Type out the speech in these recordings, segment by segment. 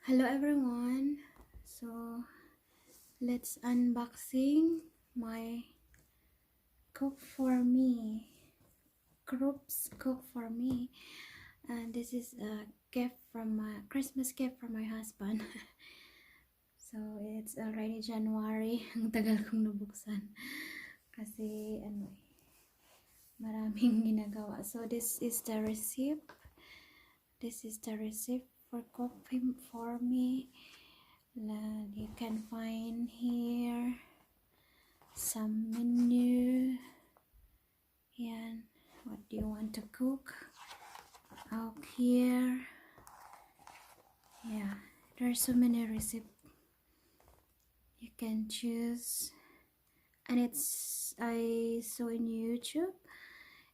Hello everyone. So let's unboxing my cook for me. Krups cook for me. And this is a gift from my Christmas gift from my husband. So it's already January. Ang tagal kong nabuksan. Kasi maraming ginagawa. So this is the receipt. This is the receipt for cooking for me. You can find here some menu. Yan, what do you want to cook? Out here, yeah, there's so many recipes you can choose, and I saw in YouTube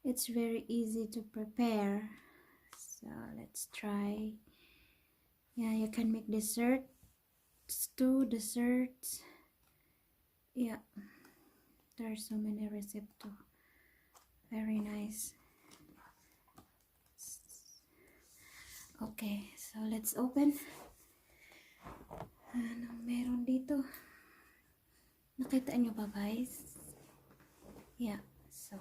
it's very easy to prepare. So let's try. Yeah, you can make desserts too, desserts. Yeah, there's so many recipes too. Very nice. Okay, so let's open. Ano meron dito? Nakita nyo ba guys? Yeah, so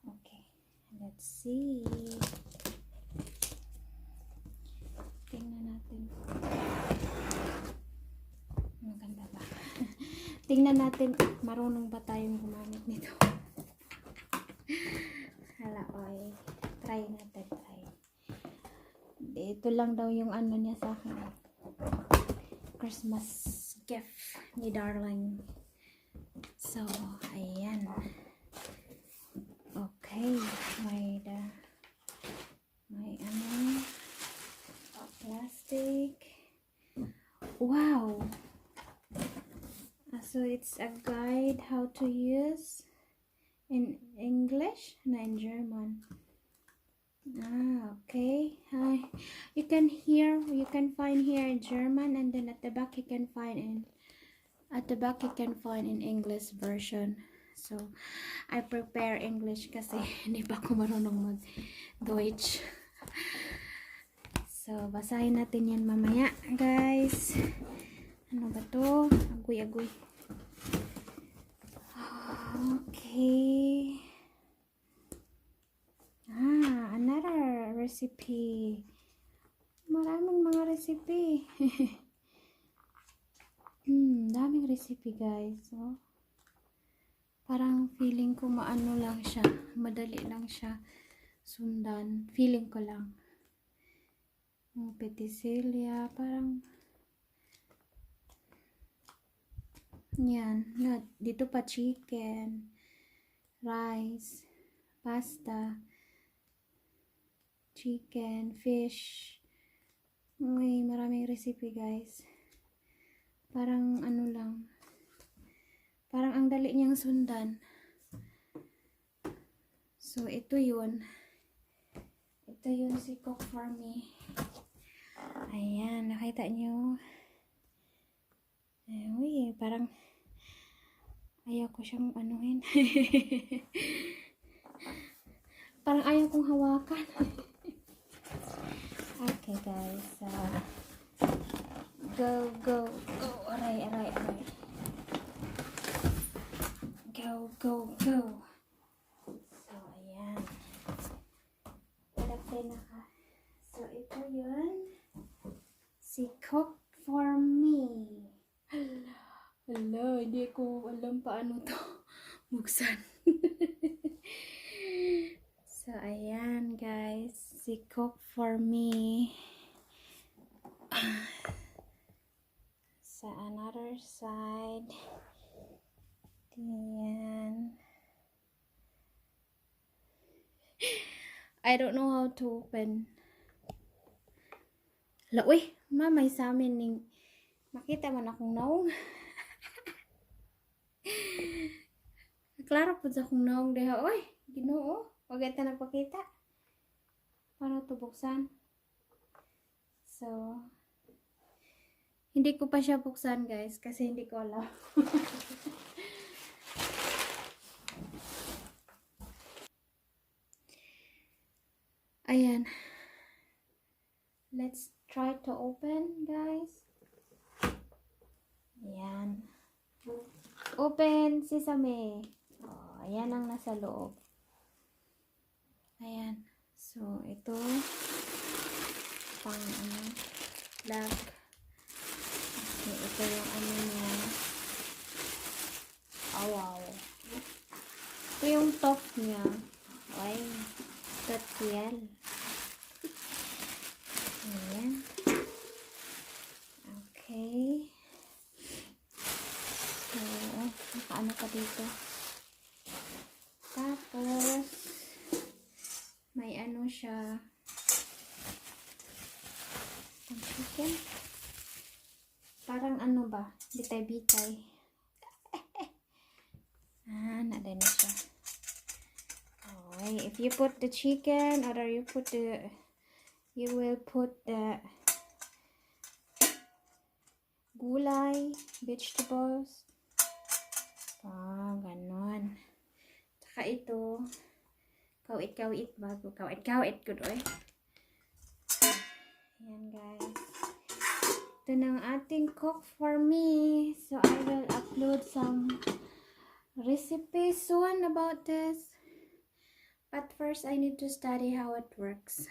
okay, let's see. Tingnan natin. Maganda ba? Tingnan natin, marunong ba tayong gumamit nito? Hala, oy. Try natin, try. Ito lang daw yung ano niya sa akin. Christmas gift ni darling. So, ayan. Okay, may plastic. Wow. So it's a guide how to use in English and in German. Okay. You can find here in German, and then at the back you can find in English version. So I prepare English kasi hindi pa ako marunong mag-Deutsch. So basahin natin yan mamaya, guys. Ano ba to? Agoy. Okay. Another recipe. Maraming mga recipe. Daming recipe, guys. So, parang feeling ko maano lang siya. Madali lang siya sundan. Feeling ko lang. Petisilla, parang yan. Dito pa chicken, rice, pasta, chicken, fish. May maraming recipe, guys. Parang ano lang. Parang ang dali niyang sundan. So, ito yun. Ito yun si Cook for Me. Ayan, nakita niyo. Uy, parang ayaw ko siyang anuhin. Parang ayaw kong hawakan. Okay, guys. Go. Aray. Go. So, ayan. So, ito yun. Si Cook for Me. Hala, hindi ko alam paano to buksan. So, ayan, guys. Si Cook for Me. Sa another side. Ayan. I don't know how to open. Hala, uy, mamay sa amin ning makita man akong naong. Klaro po sa akong naong deha. Uy, Ginoo, wag ita nagpakita. Paano to buksan? So, hindi ko pa siya buksan, guys, kasi hindi ko alam. Ayan. Let's try to open, guys. Ayan. Open sesame. Oh, ayan ang nasa loob. Ayan. So, ito pang black. Okay, ito yung niya. Oh, wow. Ito yung top niya. Ay, special. Ayan. Okay. So, nakaano pa dito. Tapos, may ano siya. Ang chicken. Parang ano ba? Bitay-bitay. Nada na siya. Okay. If you put the chicken, or you will put the gulay, vegetables. Ganon. Tsaka ito, kawit-kawit bago. Kawit-kawit ko doy. Ayan, guys. Ito ng ating cook for me. So, I will upload some recipes soon about this. But first, I need to study how it works.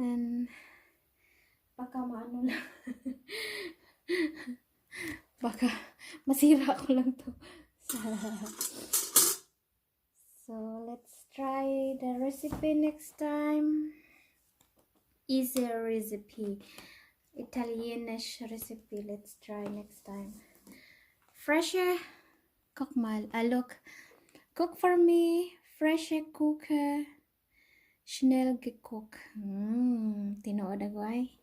And, baka maano lang. Baka masira ko lang to. So, let's try the recipe next time. Easy recipe. Italianish recipe. Let's try next time. Fresher cookmal. Look. Cook for me. Fresher cooker. Schnell gecook. Tinood ako ay.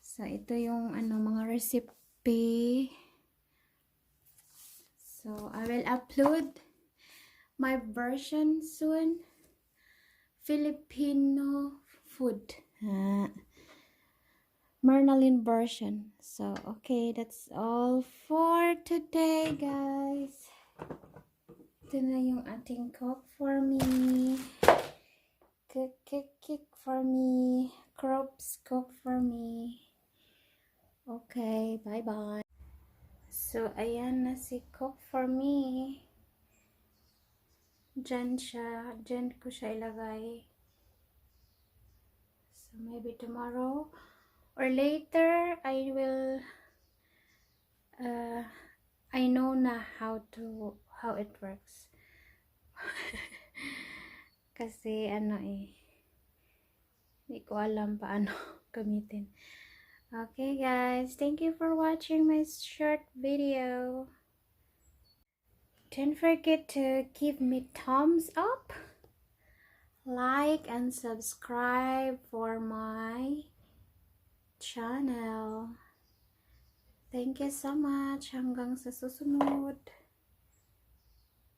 So, ito yung mga recipe. So, I will upload my version soon. Filipino food. Marnalin version. So, okay, that's all for today, guys. Ito na yung ating cook for me. Cook for me. Krups cook for me. Okay, bye-bye. So, ayan na si cook for me. Diyan ko siya ilagay. So, maybe tomorrow or later, I will, I know na how it works. Kasi, hindi ko alam paano gamitin. Okay, guys. Thank you for watching my short video. Don't forget to give me thumbs up, like, and subscribe for my channel. Thank you so much. Hanggang sa susunod.